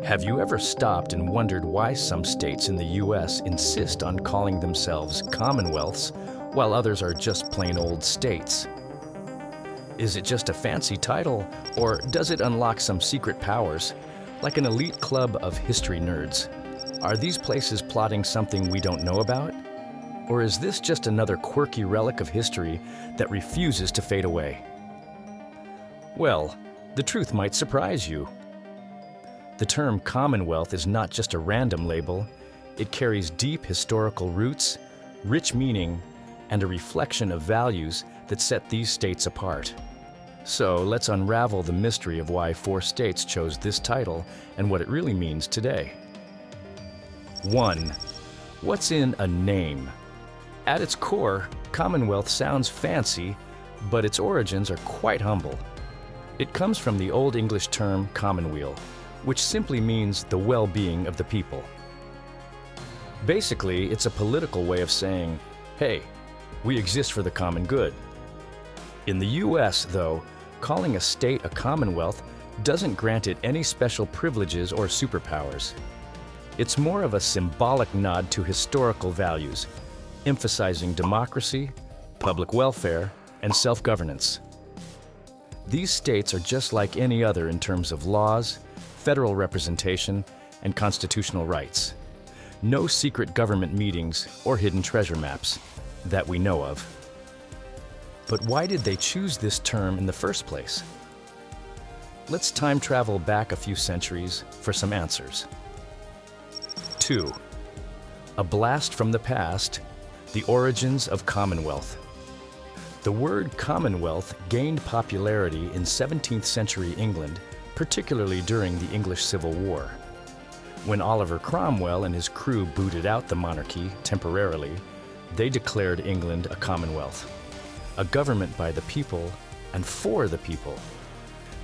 Have you ever stopped and wondered why some states in the U.S. insist on calling themselves Commonwealths while others are just plain old states? Is it just a fancy title, or does it unlock some secret powers, like an elite club of history nerds? Are these places plotting something we don't know about? Or is this just another quirky relic of history that refuses to fade away? Well, the truth might surprise you. The term Commonwealth is not just a random label. It carries deep historical roots, rich meaning, and a reflection of values that set these states apart. So let's unravel the mystery of why 4 states chose this title and what it really means today. 1. What's in a name? At its core, Commonwealth sounds fancy, but its origins are quite humble. It comes from the Old English term commonweal, which simply means the well-being of the people. Basically, it's a political way of saying, hey, we exist for the common good. In the US, though, calling a state a commonwealth doesn't grant it any special privileges or superpowers. It's more of a symbolic nod to historical values, emphasizing democracy, public welfare, and self-governance. These states are just like any other in terms of laws, federal representation, and constitutional rights. No secret government meetings or hidden treasure maps that we know of. But why did they choose this term in the first place? Let's time travel back a few centuries for some answers. 2. A blast from the past, the origins of Commonwealth. The word Commonwealth gained popularity in 17th century England, particularly during the English Civil War. When Oliver Cromwell and his crew booted out the monarchy temporarily, they declared England a commonwealth, a government by the people and for the people.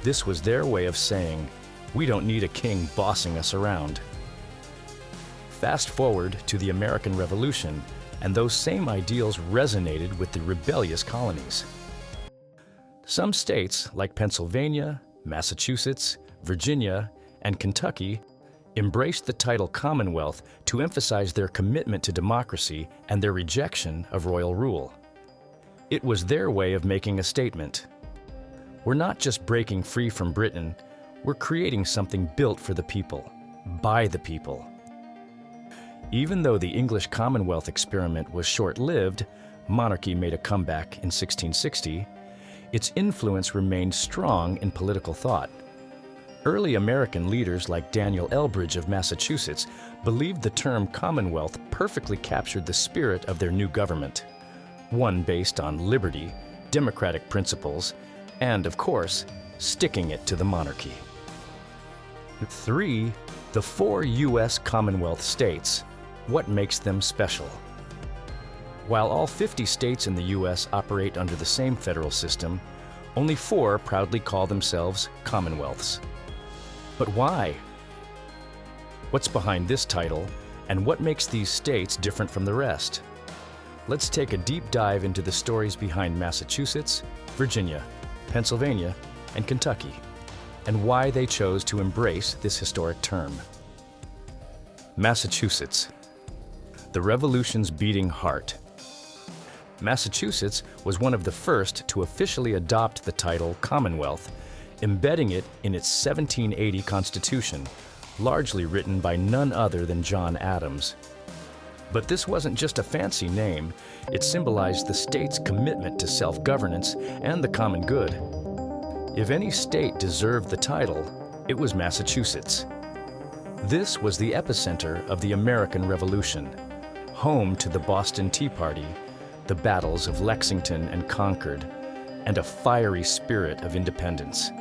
This was their way of saying, we don't need a king bossing us around. Fast forward to the American Revolution, and those same ideals resonated with the rebellious colonies. Some states, like Pennsylvania, Massachusetts, Virginia, and Kentucky, embraced the title Commonwealth to emphasize their commitment to democracy and their rejection of royal rule. It was their way of making a statement. We're not just breaking free from Britain, we're creating something built for the people, by the people. Even though the English Commonwealth experiment was short-lived, monarchy made a comeback in 1660, its influence remained strong in political thought. Early American leaders like Daniel Elbridge of Massachusetts believed the term Commonwealth perfectly captured the spirit of their new government, one based on liberty, democratic principles, and, of course, sticking it to the monarchy. 3. The 4 U.S. Commonwealth states. What makes them special? While all 50 states in the U.S. operate under the same federal system, only 4 proudly call themselves Commonwealths. But why? What's behind this title, and what makes these states different from the rest? Let's take a deep dive into the stories behind Massachusetts, Virginia, Pennsylvania, and Kentucky, and why they chose to embrace this historic term. Massachusetts, the Revolution's beating heart. Massachusetts was one of the first to officially adopt the title Commonwealth, embedding it in its 1780 Constitution, largely written by none other than John Adams. But this wasn't just a fancy name, it symbolized the state's commitment to self-governance and the common good. If any state deserved the title, it was Massachusetts. This was the epicenter of the American Revolution, home to the Boston Tea Party, the battles of Lexington and Concord, and a fiery spirit of independence.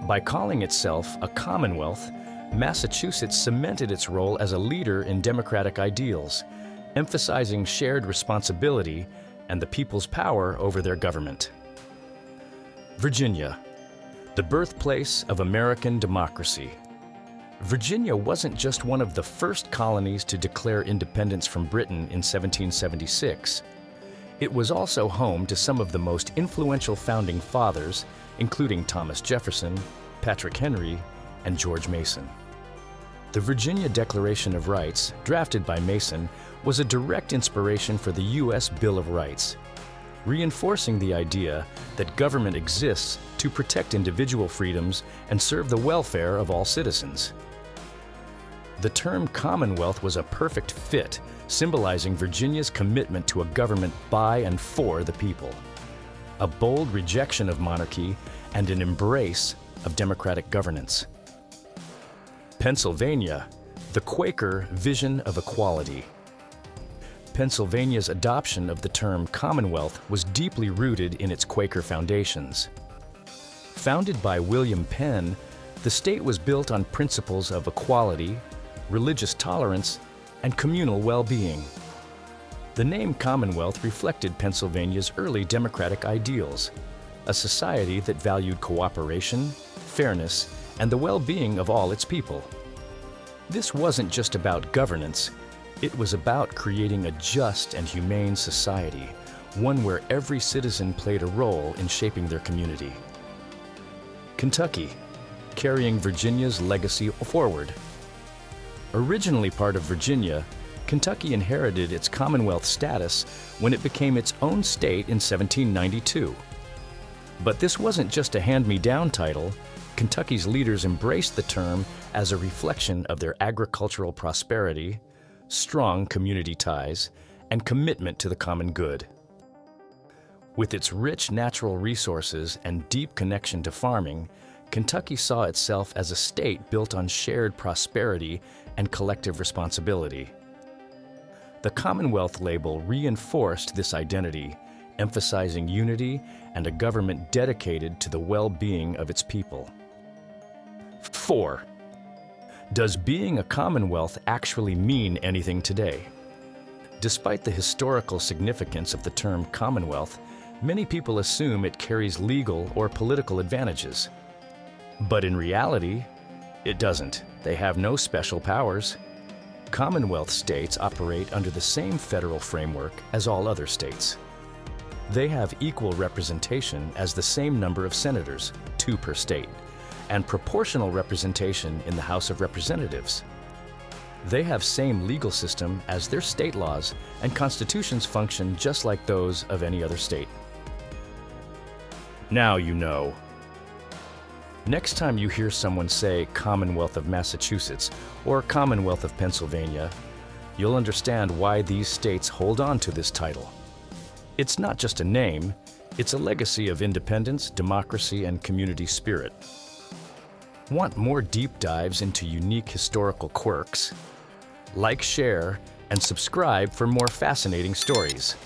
By calling itself a Commonwealth, Massachusetts cemented its role as a leader in democratic ideals, emphasizing shared responsibility and the people's power over their government. Virginia, the birthplace of American democracy. Virginia wasn't just one of the first colonies to declare independence from Britain in 1776. It was also home to some of the most influential founding fathers, including Thomas Jefferson, Patrick Henry, and George Mason. The Virginia Declaration of Rights, drafted by Mason, was a direct inspiration for the U.S. Bill of Rights, reinforcing the idea that government exists to protect individual freedoms and serve the welfare of all citizens. The term Commonwealth was a perfect fit, symbolizing Virginia's commitment to a government by and for the people, a bold rejection of monarchy and an embrace of democratic governance. Pennsylvania, the Quaker vision of equality. Pennsylvania's adoption of the term Commonwealth was deeply rooted in its Quaker foundations. Founded by William Penn, the state was built on principles of equality, religious tolerance, and communal well-being. The name Commonwealth reflected Pennsylvania's early democratic ideals, a society that valued cooperation, fairness, and the well-being of all its people. This wasn't just about governance, it was about creating a just and humane society, one where every citizen played a role in shaping their community. Kentucky, carrying Virginia's legacy forward. Originally part of Virginia, Kentucky inherited its Commonwealth status when it became its own state in 1792. But this wasn't just a hand-me-down title. Kentucky's leaders embraced the term as a reflection of their agricultural prosperity, strong community ties, and commitment to the common good. With its rich natural resources and deep connection to farming, Kentucky saw itself as a state built on shared prosperity and collective responsibility. The Commonwealth label reinforced this identity, emphasizing unity and a government dedicated to the well-being of its people. 4. Does being a Commonwealth actually mean anything today? Despite the historical significance of the term Commonwealth, many people assume it carries legal or political advantages. But in reality, it doesn't. They have no special powers. Commonwealth states operate under the same federal framework as all other states. They have equal representation as the same number of senators, 2 per state, and proportional representation in the House of Representatives. They have same legal system as their state laws, and constitutions function just like those of any other state. Now you know. Next time you hear someone say Commonwealth of Massachusetts or Commonwealth of Pennsylvania, you'll understand why these states hold on to this title. It's not just a name, it's a legacy of independence, democracy, and community spirit. Want more deep dives into unique historical quirks? Like, share, and subscribe for more fascinating stories.